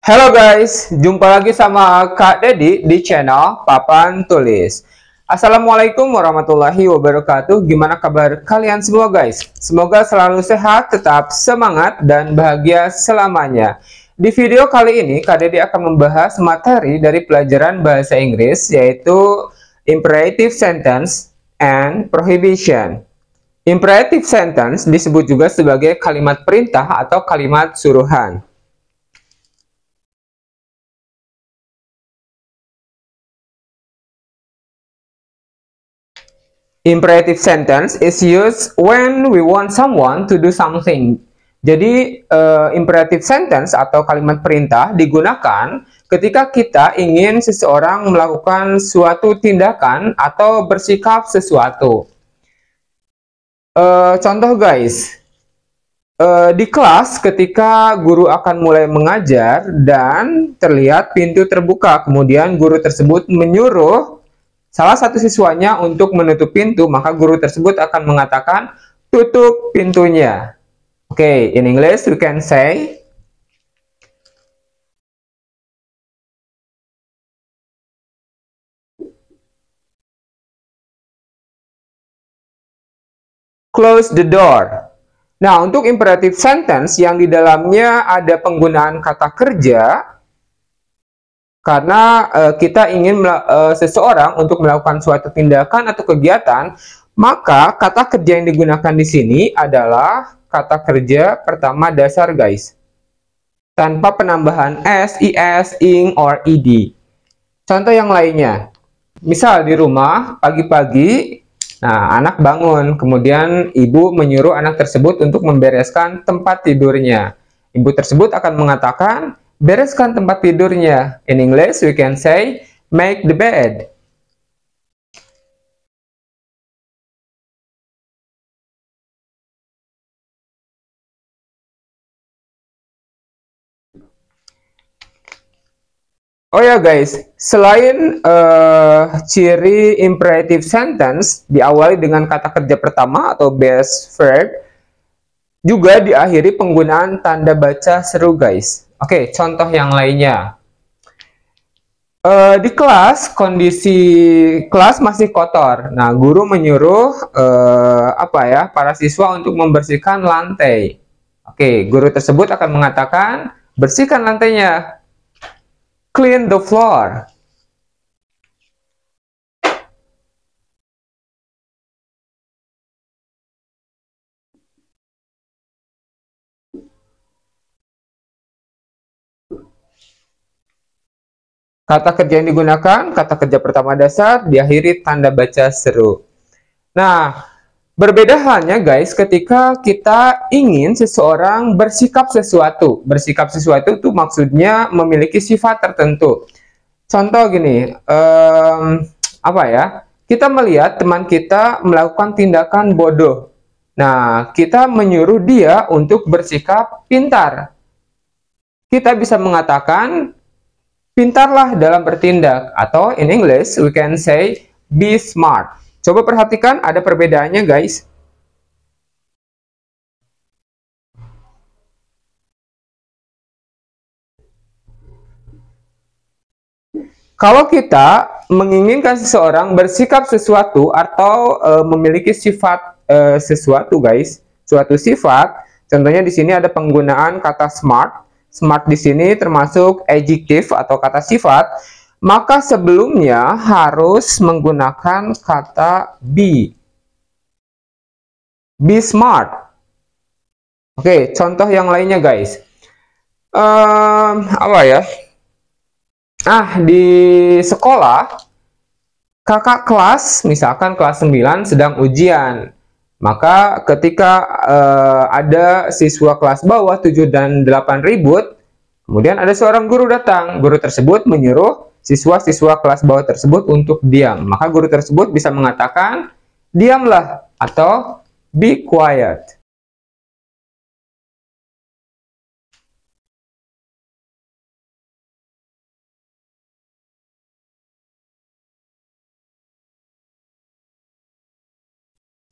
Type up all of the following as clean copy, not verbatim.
Halo guys, jumpa lagi sama Kak Dedi di channel Papan Tulis. Assalamualaikum warahmatullahi wabarakatuh. Gimana kabar kalian semua guys? Semoga selalu sehat, tetap semangat, dan bahagia selamanya. Di video kali ini, Kak Dedi akan membahas materi dari pelajaran bahasa Inggris, yaitu Imperative Sentence and Prohibition. Imperative Sentence disebut juga sebagai kalimat perintah atau kalimat suruhan. Imperative sentence is used when we want someone to do something. Jadi, imperative sentence atau kalimat perintah digunakan ketika kita ingin seseorang melakukan suatu tindakan atau bersikap sesuatu. Contoh guys, di kelas ketika guru akan mulai mengajar dan terlihat pintu terbuka, kemudian guru tersebut menyuruh salah satu siswanya untuk menutup pintu, maka guru tersebut akan mengatakan, tutup pintunya. Oke, in English we can say, close the door. Nah, untuk imperative sentence yang di dalamnya ada penggunaan kata kerja, karena kita ingin seseorang untuk melakukan suatu tindakan atau kegiatan, maka kata kerja yang digunakan di sini adalah kata kerja pertama dasar guys, tanpa penambahan s, is, ing, or ed. Contoh yang lainnya, misal di rumah pagi-pagi, nah anak bangun, kemudian ibu menyuruh anak tersebut untuk membereskan tempat tidurnya. Ibu tersebut akan mengatakan, bereskan tempat tidurnya. In English, we can say, make the bed. Oh ya guys, selain ciri imperative sentence diawali dengan kata kerja pertama atau base verb, juga diakhiri penggunaan tanda baca seru guys. Oke, contoh yang lainnya. Di kelas, kondisi kelas masih kotor. Nah, guru menyuruh para siswa untuk membersihkan lantai. Oke, guru tersebut akan mengatakan, bersihkan lantainya. Clean the floor. Kata kerja yang digunakan, kata kerja pertama dasar, diakhiri tanda baca seru. Nah, berbeda halnya guys ketika kita ingin seseorang bersikap sesuatu. Bersikap sesuatu itu maksudnya memiliki sifat tertentu. Contoh gini, kita melihat teman kita melakukan tindakan bodoh. Nah, kita menyuruh dia untuk bersikap pintar. Kita bisa mengatakan, pintarlah dalam bertindak, atau in English we can say be smart. Coba perhatikan ada perbedaannya guys. Kalau kita menginginkan seseorang bersikap sesuatu atau memiliki sifat sesuatu guys, suatu sifat, contohnya di sini ada penggunaan kata smart. Smart di sini termasuk adjektif atau kata sifat, maka sebelumnya harus menggunakan kata be. Be smart. Oke, contoh yang lainnya guys. Di sekolah, kakak kelas, misalkan kelas 9 sedang ujian. Maka ketika ada siswa kelas bawah 7 dan 8 ribut, kemudian ada seorang guru datang. Guru tersebut menyuruh siswa-siswa kelas bawah tersebut untuk diam. Maka guru tersebut bisa mengatakan, diamlah atau be quiet.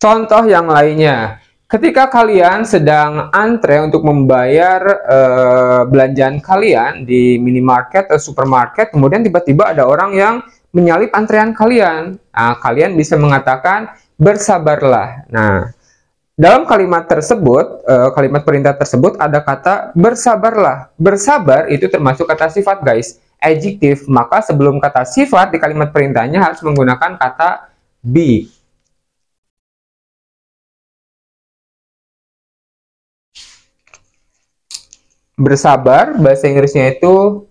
Contoh yang lainnya, Ketika kalian sedang antre untuk membayar belanjaan kalian di minimarket atau supermarket, kemudian tiba-tiba ada orang yang menyalip antrean kalian. Nah, kalian bisa mengatakan bersabarlah. Nah, dalam kalimat tersebut, kalimat perintah tersebut ada kata bersabarlah. Bersabar itu termasuk kata sifat, guys, adjektif. Maka sebelum kata sifat di kalimat perintahnya harus menggunakan kata be. Bersabar, bahasa Inggrisnya itu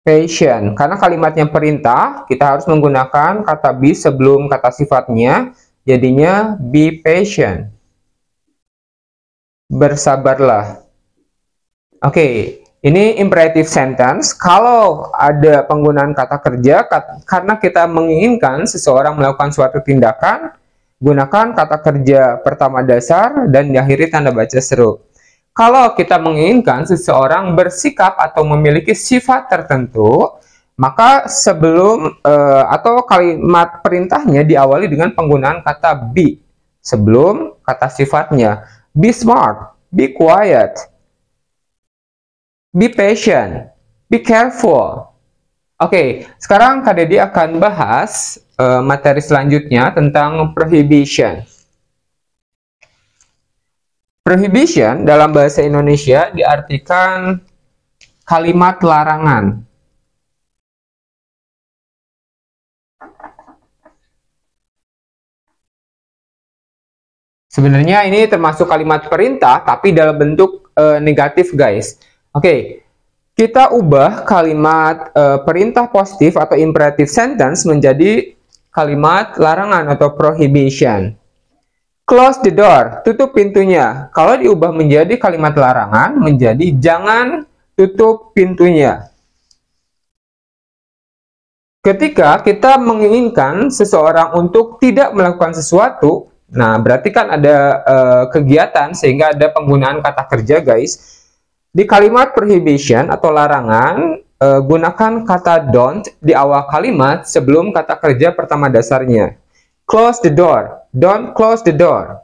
patient. Karena kalimatnya perintah, kita harus menggunakan kata be sebelum kata sifatnya. Jadinya be patient. Bersabarlah. Oke, ini imperative sentence. Kalau ada penggunaan kata kerja, karena kita menginginkan seseorang melakukan suatu tindakan, gunakan kata kerja pertama dasar dan diakhiri tanda baca seru. Kalau kita menginginkan seseorang bersikap atau memiliki sifat tertentu, maka sebelum atau kalimat perintahnya diawali dengan penggunaan kata be sebelum kata sifatnya. Be smart, be quiet, be patient, be careful. Oke, sekarang Kak Dedi akan bahas materi selanjutnya tentang prohibition. Prohibition dalam bahasa Indonesia diartikan kalimat larangan. Sebenarnya ini termasuk kalimat perintah, tapi dalam bentuk negatif, guys. Oke, kita ubah kalimat perintah positif atau imperative sentence menjadi kalimat larangan atau prohibition. Close the door, tutup pintunya. Kalau diubah menjadi kalimat larangan, menjadi jangan tutup pintunya. Ketika kita menginginkan seseorang untuk tidak melakukan sesuatu, nah berarti kan ada kegiatan sehingga ada penggunaan kata kerja, guys. Di kalimat prohibition atau larangan, gunakan kata don't di awal kalimat sebelum kata kerja pertama dasarnya. Close the door. Don't close the door.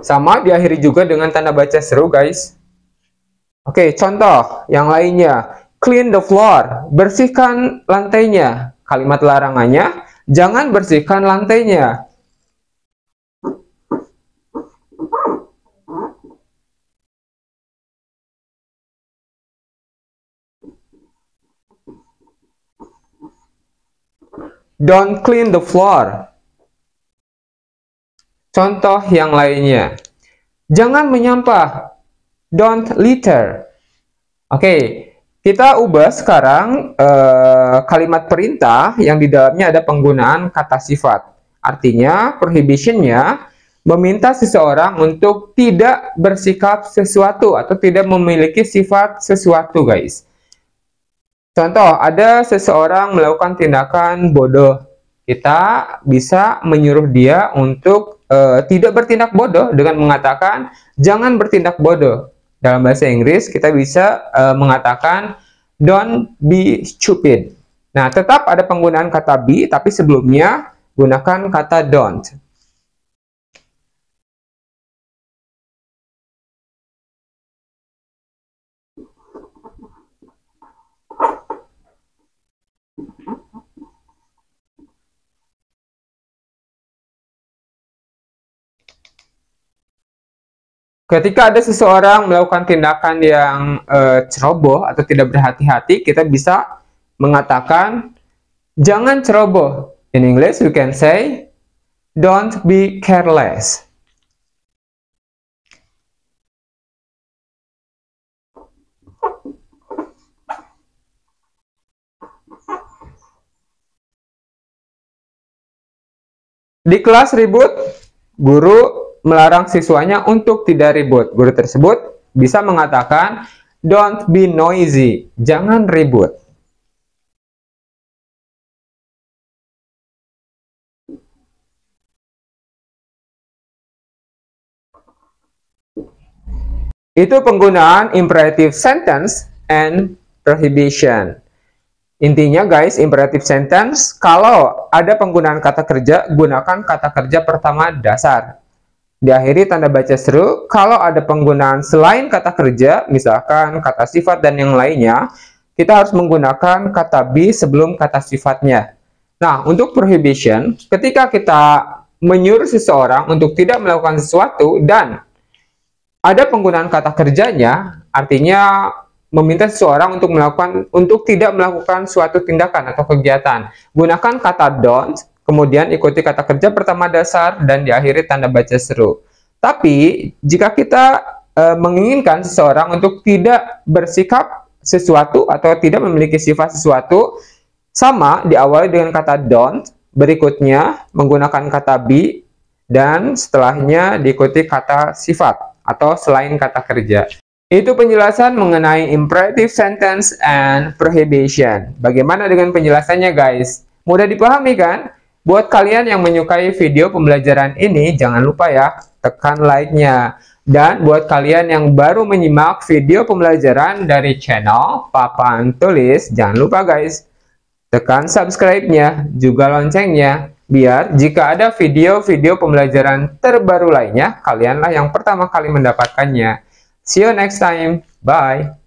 Sama diakhiri juga dengan tanda baca seru, guys. Oke, contoh yang lainnya. Clean the floor. Bersihkan lantainya. Kalimat larangannya, jangan bersihkan lantainya. Don't clean the floor. Contoh yang lainnya. Jangan menyampah. Don't litter. Oke, kita ubah sekarang kalimat perintah yang di dalamnya ada penggunaan kata sifat. Artinya, prohibition-nya meminta seseorang untuk tidak bersikap sesuatu atau tidak memiliki sifat sesuatu, guys. Contoh, ada seseorang melakukan tindakan bodoh. Kita bisa menyuruh dia untuk tidak bertindak bodoh dengan mengatakan jangan bertindak bodoh. Dalam bahasa Inggris kita bisa mengatakan don't be stupid. Nah, tetap ada penggunaan kata be, tapi sebelumnya gunakan kata don't. Ketika ada seseorang melakukan tindakan yang ceroboh atau tidak berhati-hati, kita bisa mengatakan jangan ceroboh. In English, we can say don't be careless. Di kelas ribut, guru melarang siswanya untuk tidak ribut. Guru tersebut bisa mengatakan, don't be noisy, jangan ribut. Itu penggunaan imperative sentence and prohibition. Intinya guys, imperative sentence, kalau ada penggunaan kata kerja, gunakan kata kerja pertama dasar. Diakhiri tanda baca seru. Kalau ada penggunaan selain kata kerja, misalkan kata sifat dan yang lainnya, kita harus menggunakan kata be sebelum kata sifatnya. Nah, untuk prohibition, ketika kita menyuruh seseorang untuk tidak melakukan sesuatu dan ada penggunaan kata kerjanya, artinya meminta seseorang untuk tidak melakukan suatu tindakan atau kegiatan. Gunakan kata don't, kemudian ikuti kata kerja pertama dasar dan diakhiri tanda baca seru. Tapi jika kita menginginkan seseorang untuk tidak bersikap sesuatu atau tidak memiliki sifat sesuatu, sama diawali dengan kata don't, berikutnya menggunakan kata be, dan setelahnya diikuti kata sifat atau selain kata kerja. Itu penjelasan mengenai imperative sentence and prohibition. Bagaimana dengan penjelasannya guys? Mudah dipahami kan? Buat kalian yang menyukai video pembelajaran ini, jangan lupa ya, tekan like-nya. Dan buat kalian yang baru menyimak video pembelajaran dari channel Papan Tulis, jangan lupa guys, tekan subscribe-nya, juga loncengnya, biar jika ada video-video pembelajaran terbaru lainnya, kalianlah yang pertama kali mendapatkannya. See you next time. Bye.